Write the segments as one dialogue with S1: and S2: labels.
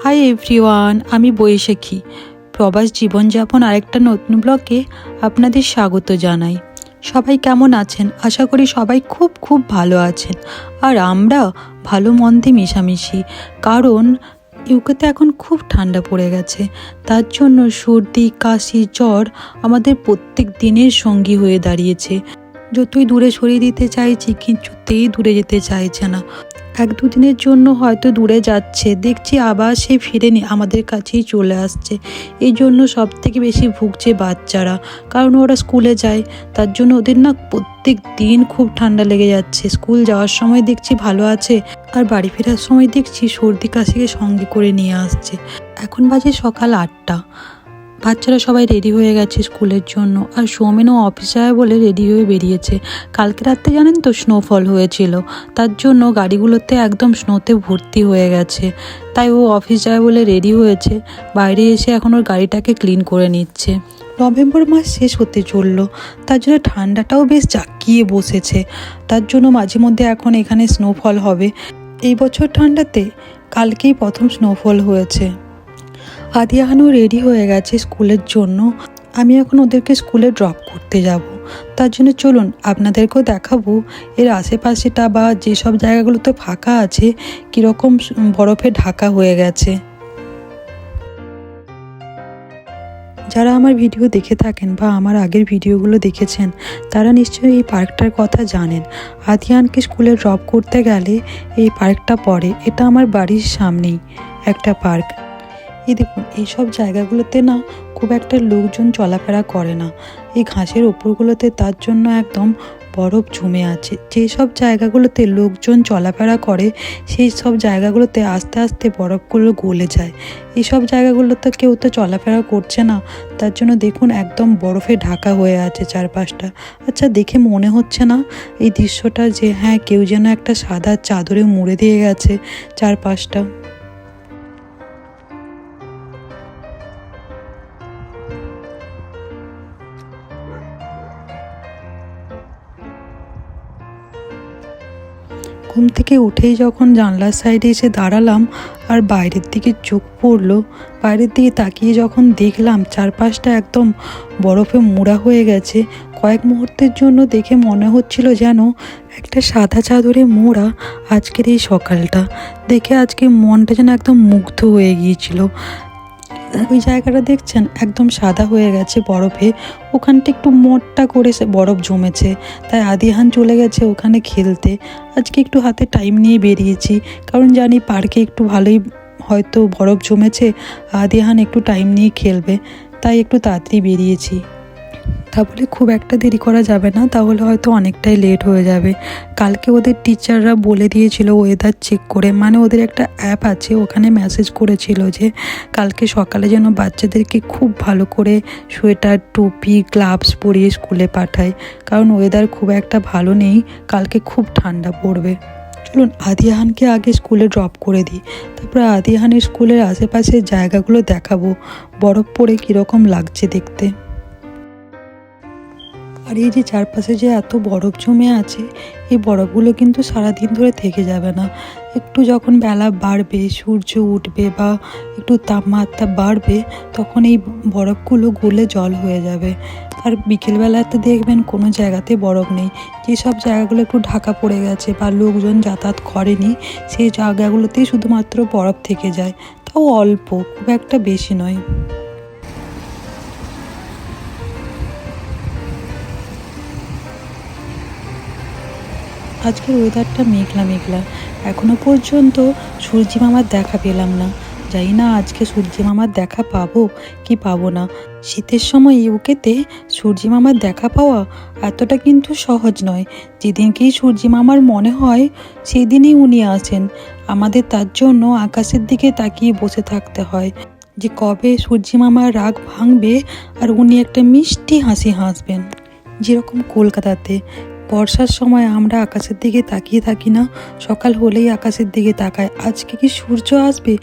S1: Hi everyone, আমি বৈশাখী। প্রবাস জীবনযাপন আরেকটা নতুন ব্লগে আপনাদের স্বাগত জানাই। সবাই কেমন আছেন? আশা করি সবাই খুব খুব ভালো আছেন। আর আমরা ভালো মন্দে মিশামিশি, কারণ ইউকেতে এখন খুব ঠান্ডা পড়ে গেছে। তার জন্য সর্দি, কাশি, জ্বর আমাদের প্রত্যেক দিনের সঙ্গী হয়ে দাঁড়িয়েছে। যতই দূরে সরিয়ে দিতে চাইছি, কিছুতেই দূরে যেতে চাইছে না। এক দুদিনের জন্য হয়তো দূরে যাচ্ছে, দেখছি আবার সে ফিরে আমাদের কাছেই চলে আসছে। এই জন্য সব থেকে বেশি ভুগছে বাচ্চারা, কারণ ওরা স্কুলে যায়। তার জন্য ওদের না প্রত্যেক দিন খুব ঠান্ডা লেগে যাচ্ছে। স্কুল যাওয়ার সময় দেখছি ভালো আছে, আর বাড়ি ফেরার সময় দেখছি সর্দি কাশিকে সঙ্গে করে নিয়ে আসছে। এখন বাজে সকাল 8টা। বাচ্চারা সবাই রেডি হয়ে গেছে স্কুলের জন্য, আর সৌমেনও অফিস যাবে বলে রেডি হয়ে বেরিয়েছে। কালকে রাতে জানেন তো স্নোফল হয়েছিল, তার জন্য গাড়িগুলোতে একদম স্নোতে ভর্তি হয়ে গেছে। তাই ও অফিস যাবে বলে রেডি হয়েছে। বাইরে এসে এখন ওর গাড়িটাকে ক্লিন করে নিচ্ছে। নভেম্বর মাস শেষ হতে চললো, তার জন্য ঠান্ডাটাও বেশ জাঁকিয়ে বসেছে। তার জন্য মাঝে মধ্যে এখন এখানে স্নোফল হবে। এই বছর ঠান্ডাতে কালকেই প্রথম স্নোফল হয়েছে। আদিয়াহানও রেডি হয়ে গেছে স্কুলের জন্য। আমি এখন ওদেরকে স্কুলে ড্রপ করতে যাব। তার জন্য চলুন আপনাদেরকেও দেখাবো এর আশেপাশেটা, বা যেসব জায়গাগুলোতে ফাঁকা আছে কীরকম বরফে ঢাকা হয়ে গেছে। যারা আমার ভিডিও দেখে থাকেন বা আমার আগের ভিডিওগুলো দেখেছেন, তারা নিশ্চয়ই এই পার্কটার কথা জানেন। আদিয়ানকে স্কুলে ড্রপ করতে গেলে এই পার্কটা পড়ে। এটা আমার বাড়ির সামনেই একটা পার্ক। এই দেখুন, এইসব জায়গাগুলোতে না খুব একটা লোকজন চলাফেরা করে না। এই ঘাসের ওপরগুলোতে তার জন্য একদম বরফ জমে আছে। যেসব জায়গাগুলোতে লোকজন চলাফেরা করে সেই সব জায়গাগুলোতে আস্তে আস্তে বরফগুলো গলে যায়। এইসব জায়গাগুলোতে কেউ তো চলাফেরা করছে না, তার জন্য দেখুন একদম বরফে ঢাকা হয়ে আছে চারপাশটা। আচ্ছা, দেখে মনে হচ্ছে না এই দৃশ্যটা যে হ্যাঁ, কেউ যেন একটা সাদা চাদরে মুড়ে দিয়ে গেছে চারপাশটা। ঘুম থেকে উঠেই যখন জানলার সাইডে এসে দাঁড়ালাম আর বাইরের দিকে চোখ পড়লো, বাইরের দিকে তাকিয়ে যখন দেখলাম চারপাশটা একদম বরফে মোড়া হয়ে গেছে, কয়েক মুহূর্তের জন্য দেখে মনে হচ্ছিল যেন একটা সাদা চাদরে মোড়া আজকের এই সকালটা। দেখে আজকে মনটা যেন একদম মুগ্ধ হয়ে গিয়েছিল। ওই জায়গাটা দেখছেন একদম সাদা হয়ে গেছে বরফে, ওখানটা একটু মোটা করে বরফ জমেছে। তাই আদিহান চলে গেছে ওখানে খেলতে। আজকে একটু হাতে টাইম নিয়ে বেরিয়েছি, কারণ জানি পার্কে একটু ভালোই হয়তো বরফ জমেছে, আদিহান একটু টাইম নিয়ে খেলবে, তাই একটু তাড়াতাড়ি বেরিয়েছি। তাহলে খুব একটা দেরি করা যাবে না, তাহলে হয়তো অনেকটাই লেট হয়ে যাবে। কালকে ওদের টিচাররা বলে দিয়েছিল ওয়েদার চেক করে, মানে ওদের একটা অ্যাপ আছে, ওখানে মেসেজ করেছিল যে কালকে সকালে যেন বাচ্চাদেরকে খুব ভালো করে সোয়েটার, টুপি, গ্লাভস পরিয়ে স্কুলে পাঠায়, কারণ ওয়েদার খুব একটা ভালো নেই, কালকে খুব ঠান্ডা পড়বে। চলুন আদিয়াহানকে আগে স্কুলে ড্রপ করে দিই, তারপরে আদিয়াহানের স্কুলের আশেপাশের জায়গাগুলো দেখাবো বরফ পড়ে কীরকম লাগছে দেখতে। আর এই যে চারপাশে যে এত বরফ জমে আছে, এই বরফগুলো কিন্তু সারাদিন ধরে থেকে যাবে না। একটু যখন বেলা বাড়বে, সূর্য উঠবে বা একটু তাপমাত্রা বাড়বে, তখন এই বরফগুলো গলে জল হয়ে যাবে। আর বিকেলবেলাতে দেখবেন কোনো জায়গাতে বরফ নেই। যেসব জায়গাগুলো একটু ঢাকা পড়ে গেছে বা লোকজন যাতায়াত করেনি, সেই জায়গাগুলোতেই শুধুমাত্র বরফ থেকে যায়, তাও অল্প, খুব একটা বেশি নয়। আজকের ওয়েদারটা মেঘলা মেঘলা, এখনও পর্যন্ত সূর্যি মামার দেখা পেলাম না। জানি না আজকে সূর্যি মামার দেখা পাবো কি পাবো না। শীতের সময় ইউকেতে সূর্যি মামার দেখা পাওয়া এতটা কিন্তু সহজ নয়। যেদিনকেই সূর্যি মামার মনে হয় সেদিনই উনি আসেন। আমাদের তার জন্য আকাশের দিকে তাকিয়ে বসে থাকতে হয় যে কবে সূর্যি মামার রাগ ভাঙবে আর উনি একটা মিষ্টি হাসি হাসবেন। যেরকম কলকাতাতে বর্ষার সময় আমরা আকাশের দিকে তাকিয়ে থাকি না, সকাল হলেই আকাশের দিকে তাকায় আজকে কি সূর্য আসবে।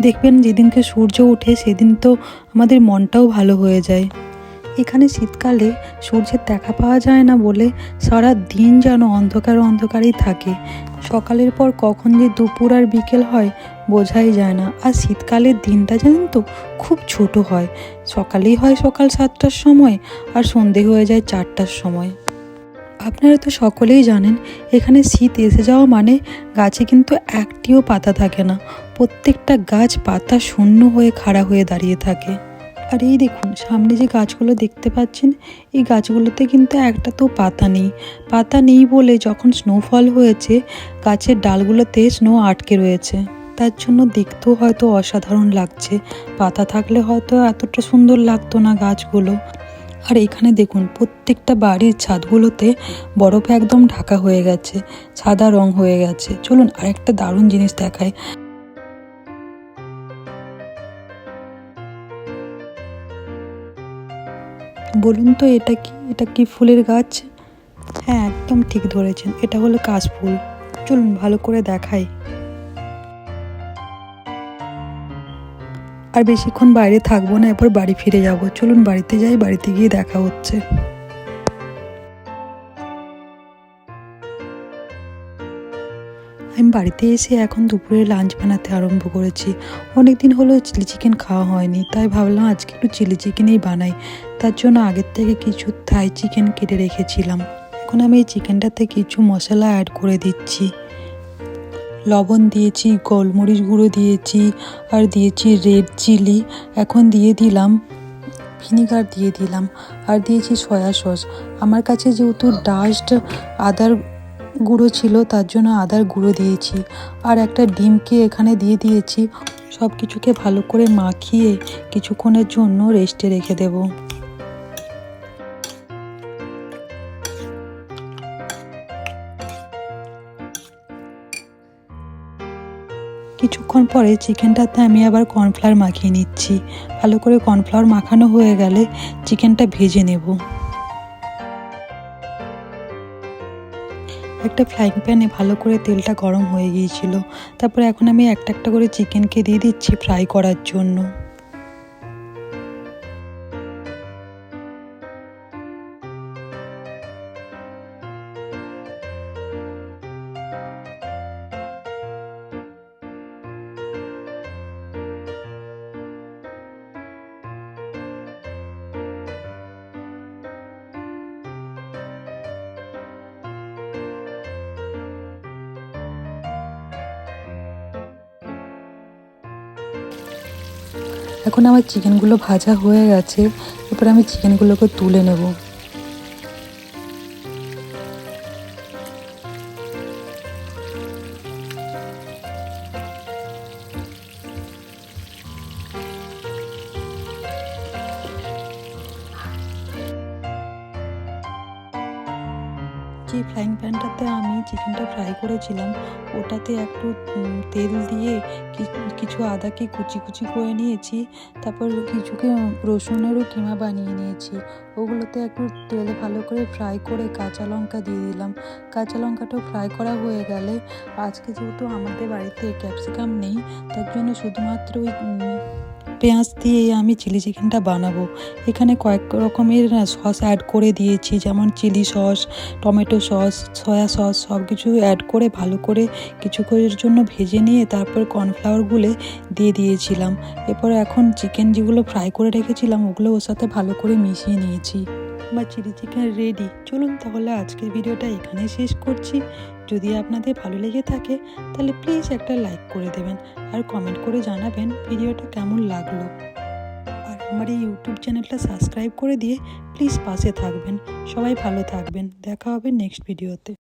S1: দেখবেন যেদিনকে সূর্য ওঠে সেদিন তো আমাদের মনটাও ভালো হয়ে যায়। এখানে শীতকালে সূর্যের দেখা পাওয়া যায় না বলে সারা দিন যেন অন্ধকার অন্ধকারেই থাকে। সকালের পর কখন যে দুপুর আর বিকেল হয় বোঝাই যায় না। আর শীতকালের দিনটা জানেন তো খুব ছোট হয়, সকালেই হয় সকাল 7টার সময় আর সন্ধে হয়ে যায় 4টার সময়। আপনারা তো সকলেই জানেন এখানে শীত এসে যাওয়া মানে গাছে কিন্তু একটিও পাতা থাকে না, প্রত্যেকটা গাছ পাতা শূন্য হয়ে খাড়া হয়ে দাঁড়িয়ে থাকে। আর এই দেখুন সামনে যে গাছগুলো দেখতে পাচ্ছেন, এই গাছগুলোতে কিন্তু একটা তো পাতা নেই। পাতা নেই বলে যখন স্নোফল হয়েছে গাছের ডালগুলোতে স্নো আটকে রয়েছে, তার জন্য দেখতেও হয়তো অসাধারণ লাগছে। পাতা থাকলে হয়তো এতটা সুন্দর লাগতো না গাছগুলো। আর এখানে দেখুন প্রত্যেকটা বাড়ির ছাদগুলোতে বরফে একদম ঢাকা হয়ে গেছে, সাদা রং হয়ে গেছে। চলুন আরেকটা দারুণ জিনিস দেখায়। বলুন তো এটা কি ফুলের গাছ? হ্যাঁ একদম ঠিক ধরেছেন, এটা হলো কাশফুল। চলুন ভালো করে দেখাই। আর বেশিক্ষণ বাইরে থাকবো না, এরপর বাড়ি ফিরে যাব। চলুন বাড়িতে যাই, বাড়িতে গিয়ে দেখা হচ্ছে। আমি বাড়িতে এসে এখন দুপুরে লাঞ্চ বানাতে আরম্ভ করেছি। অনেক দিন হলো চিলি চিকেন খাওয়া হয়নি, তাই ভাবলাম আজকে একটু চিলি চিকেনই বানাই। তার জন্য আগের থেকে কিছু থাই চিকেন কেটে রেখেছিলাম। এখন আমি এই চিকেনটাতে কিছু মশলা অ্যাড করে দিচ্ছি। লবণ দিয়েছি, গোলমরিচ গুঁড়ো দিয়েছি, আর দিয়েছি রেড চিলি। এখন দিয়ে দিলাম ভিনিগার, দিয়ে দিলাম আর দিয়েছি সয়া সস। আমার কাছে যেহেতু ডাস্ট আদার গুঁড়ো ছিল তার জন্য আদার গুঁড়ো দিয়েছি, আর একটা ডিমকে এখানে দিয়ে দিয়েছি। সব কিছুকে ভালো করে মাখিয়ে কিছুক্ষণের জন্য রেস্টে রেখে দেব। কিছুক্ষণ পরে চিকেনটাতে আমি আবার কর্নফ্লাওয়ার মাখিয়ে নিচ্ছি। ভালো করে কর্নফ্লাওয়ার মাখানো হয়ে গেলে চিকেনটা ভেজে নেব। একটা ফ্রাইং প্যানে ভালো করে তেলটা গরম হয়ে গিয়েছিল। তারপরে এখন আমি একটা একটা করে চিকেনকে দিয়ে দিচ্ছি ফ্রাই করার জন্য। এখন আমার চিকেনগুলো ভাজা হয়ে গেছে, এরপর আমি চিকেনগুলোকে তুলে নেব। যে ফ্রাইং প্যানটাতে আমি চিকেনটা ফ্রাই করেছিলাম ওটাতে একটু তেল দিয়ে কিছু আদাকে কুচি কুচি করে নিয়েছি। তারপর কিছুকে রসুনেরও কিমা বানিয়ে নিয়েছি। ওগুলোতে একটু তেলে ভালো করে ফ্রাই করে কাঁচা লঙ্কা দিয়ে দিলাম। কাঁচা লঙ্কাটাও ফ্রাই করা হয়ে গেলে, আজকে যেহেতু আমাদের বাড়িতে ক্যাপসিকাম নেই তার জন্য শুধুমাত্র ওই পেঁয়াজ দিয়ে আমি চিলি চিকেনটা বানাবো। এখানে কয়েক রকমের সস অ্যাড করে দিয়েছি, যেমন chilli sauce, tomato sauce, soya sauce, সব কিছু অ্যাড করে ভালো করে কিছুক্ষণের জন্য ভেজে নিয়ে তারপর কর্নফ্লাওয়ার গুলে দিয়ে দিয়েছিলাম। এরপর এখন চিকেন যেগুলো ফ্রাই করে রেখেছিলাম ওগুলো ওর সাথে ভালো করে মিশিয়ে নিয়েছি। বা চিলি চিকেন রেডি। চলুন তাহলে আজকের ভিডিওটা এখানেই শেষ করছি। যদি আপনাদের ভালো লেগে থাকে তাহলে প্লিজ একটা লাইক করে দেবেন আর কমেন্ট করে জানাবেন ভিডিওটা কেমন লাগলো। আর আমার এই ইউটিউব চ্যানেলটা সাবস্ক্রাইব করে দিয়ে প্লিজ পাশে থাকবেন। সবাই ভালো থাকবেন, দেখা হবে নেক্সট ভিডিওতে।